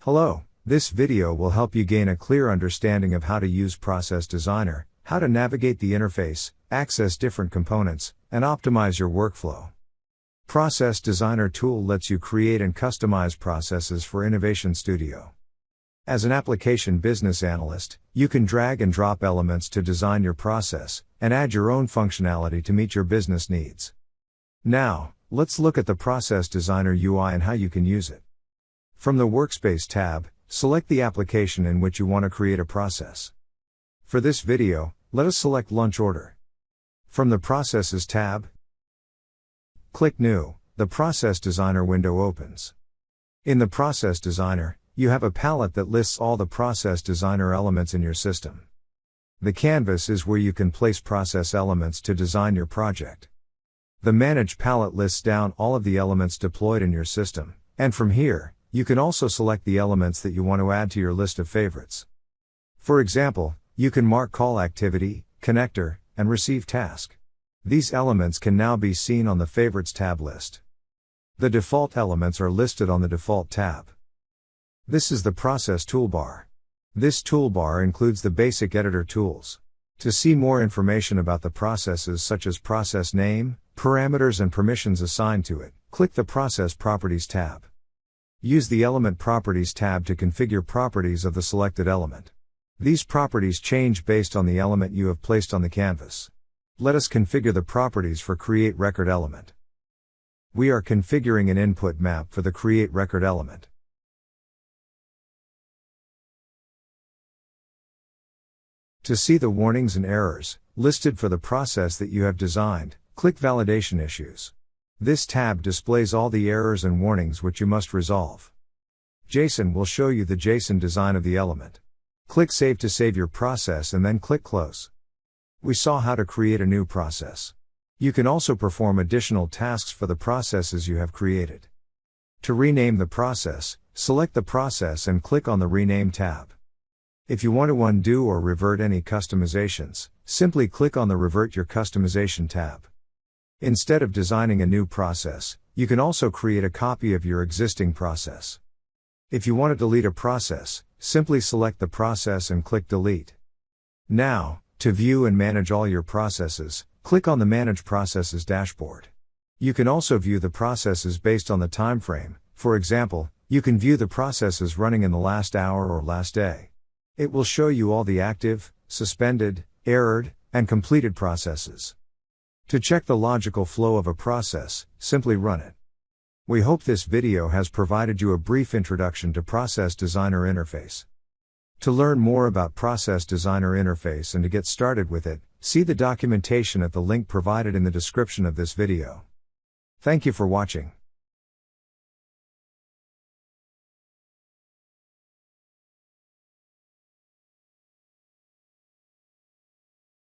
Hello, this video will help you gain a clear understanding of how to use Process Designer, how to navigate the interface, access different components, and optimize your workflow. Process Designer tool lets you create and customize processes for Innovation Studio. As an application business analyst, you can drag and drop elements to design your process, and add your own functionality to meet your business needs. Now, let's look at the Process Designer UI and how you can use it. From the Workspace tab, select the application in which you want to create a process. For this video, let us select Lunch Order. From the Processes tab, click New. The Process Designer window opens. In the Process Designer, you have a palette that lists all the Process Designer elements in your system. The canvas is where you can place process elements to design your project. The Manage palette lists down all of the elements deployed in your system, and from here, you can also select the elements that you want to add to your list of favorites. For example, you can mark Call Activity, Connector, and Receive Task. These elements can now be seen on the Favorites tab list. The default elements are listed on the Default tab. This is the Process Toolbar. This toolbar includes the basic editor tools. To see more information about the processes such as process name, parameters and permissions assigned to it, click the Process Properties tab. Use the Element Properties tab to configure properties of the selected element. These properties change based on the element you have placed on the canvas. Let us configure the properties for Create Record element. We are configuring an input map for the Create Record element. To see the warnings and errors listed for the process that you have designed, click Validation Issues. This tab displays all the errors and warnings which you must resolve. JSON will show you the JSON design of the element. Click Save to save your process and then click Close. We saw how to create a new process. You can also perform additional tasks for the processes you have created. To rename the process, select the process and click on the Rename tab. If you want to undo or revert any customizations, simply click on the Revert Your Customization tab. Instead of designing a new process, you can also create a copy of your existing process. If you want to delete a process, simply select the process and click Delete. Now, to view and manage all your processes, click on the Manage Processes dashboard. You can also view the processes based on the time frame. For example, you can view the processes running in the last hour or last day. It will show you all the active, suspended, errored, and completed processes. To check the logical flow of a process, simply run it. We hope this video has provided you a brief introduction to Process Designer Interface. To learn more about Process Designer Interface and to get started with it, see the documentation at the link provided in the description of this video. Thank you for watching.